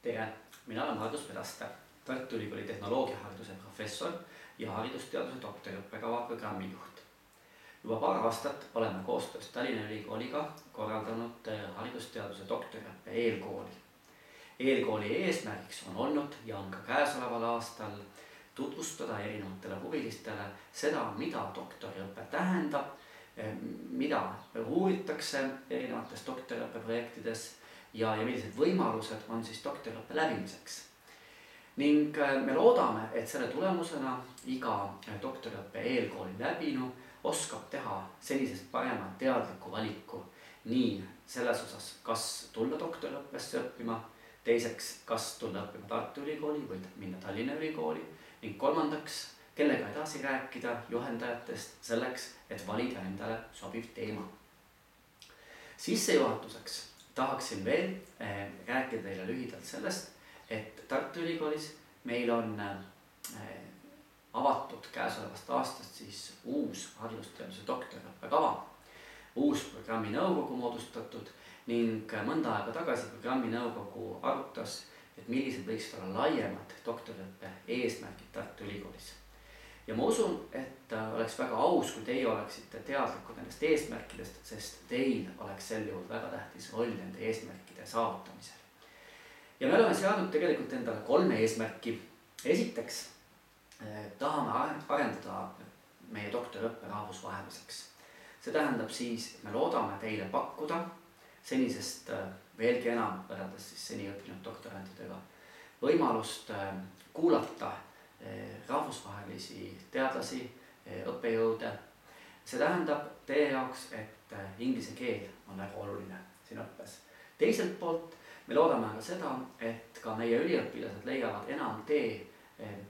tere, mina olen Maardus Pedaste, Tartu Ülikooli tehnoloogiahariduse professor ja haridusteaduse doktoriõppekava programmijuht. Juba paar aastat oleme koostöös Tallinna Ülikooliga korraldanud haridusteaduse doktoriõppe eelkooli. Eelkooli eesmärgiks on olnud ja on ka käesoleval aastal tutvustada erinevatele huvilistele seda, mida doktoriõpe tähendab, mida uuritakse erinevates doktoriõppeprojektides ja millised võimalused on siis doktoriõppe läbimiseks. Ning me loodame, et selle tulemusena iga doktoriõppe eelkooli läbinu oskab teha senisest parema teadliku valiku nii selles osas, kas tulla doktoriõppesse õppima, teiseks, kas tulla õppima Tartu Ülikooli või minna Tallinna Ülikooli ning kolmandaks, kellega edasi rääkida juhendajatest selleks, et valida endale sobiv teema. Sissejuhatuseks tahaksin veel rääkida teile lühidalt sellest, et Tartu Ülikoolis meil on avatud käesolevast aastast siis uus haridusteaduse doktoriõppekava, uus programminõukogu moodustatud ning mõnda aega tagasi programminõukogu arutas, et millised võiksid olla laiemad doktoriõppe eesmärgid Tartu Ülikoolis. Ja ma usun, et oleks väga aus, kui teie oleksite teadlikud nendest eesmärkidest, sest teil oleks sel juhul väga tähtis roll nende eesmärkide saavutamisel. Ja me oleme seadnud tegelikult endale 3 eesmärki. Esiteks tahame arendada meie doktoriõppe rahvusvaheliseks. See tähendab siis, et me loodame teile pakkuda senisest veelgi enam võrreldes siis seni õppinud doktorantidega võimalust kuulata rahvusvahelisi teadlasi, õppejõude. See tähendab teie jaoks, et inglise keel on väga oluline siin õppes. Teiselt poolt me loodame ka seda, et ka meie üliõpilased leiavad enam tee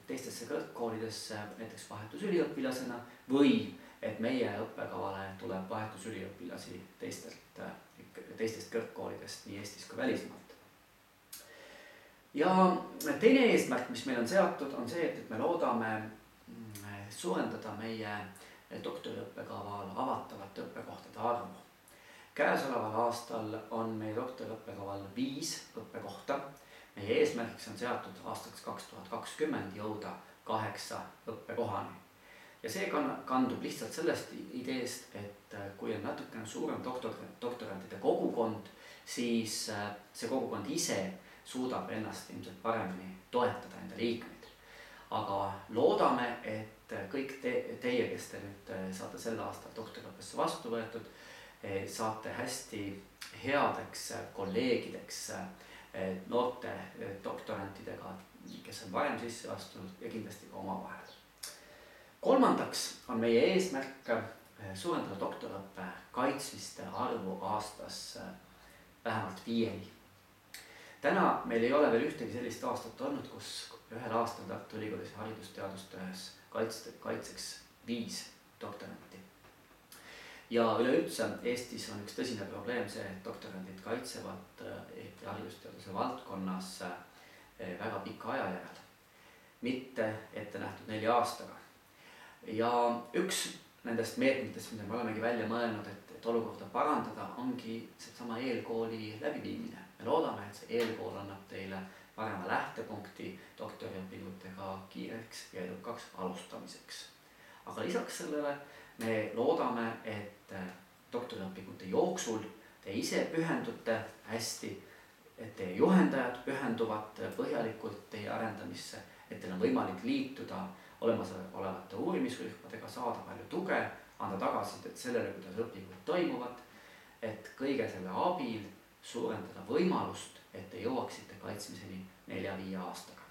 teistesse kõrgkoolidesse, näiteks vahetusüliõpilasena või et meie õppekavale tuleb vahetusüliõpilasi teistest kõrgkoolidest nii Eestis kui välismaalt. Ja teine eesmärk, mis meil on seatud, on see, et me loodame suurendada meie doktoriõppekaval avatavate õppekohtade arvu. Käesoleval aastal on meie doktoriõppekaval 5 õppekohta. Meie eesmärgiks on seatud aastaks 2020 jõuda 8 õppekohani. Ja see kandub lihtsalt sellest ideest, et kui on natukene suurem doktorantide kogukond, siis see kogukond ise suudab ennast ilmselt paremini toetada enda liikmeid. Aga loodame, et kõik teie, kes te nüüd saate sel aastal doktoriõppesse vastu võetud, saate hästi headeks kolleegideks noorte doktorantidega, kes on varem sisse astunud ja kindlasti ka omavahel. Kolmandaks on meie eesmärk suurendada doktoriõppe kaitsmiste arvu aastas vähemalt 5. Täna meil ei ole veel ühtegi sellist aastat olnud, kus ühel aastal Tartu Ülikoolis haridusteadustöös kaitseks 5 doktoranti. Ja üleüldse Eestis on üks tõsine probleem see, et doktorandid kaitsevad haridusteaduse valdkonnas väga pika aja järel, mitte ette nähtud 4 aastaga. Ja üks nendest meetmetest, mida me olemegi välja mõelnud, et olukorda parandada, ongi seesama eelkooli läbiviimine. Me loodame, et see eelkool annab teile parema lähtepunkti doktoriõpingutega kiireks ja edukaks alustamiseks. Aga lisaks sellele me loodame, et doktoriõpingute jooksul te ise pühendute hästi, et teie juhendajad pühenduvad põhjalikult teie arendamisse, et teil on võimalik liituda olemasolevate uurimisrühmadega, saada palju tuge, anda tagasisidet sellele, kuidas õpingud toimuvad, et kõige selle abil suurendada võimalust, et te jõuaksite kaitsmiseni 4-5 aastaga.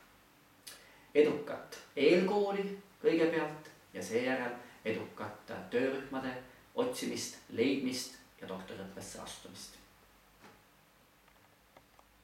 Edukat eelkooli kõigepealt ja seejärel edukat töörühmade otsimist, leidmist ja doktoriõppesse astumist.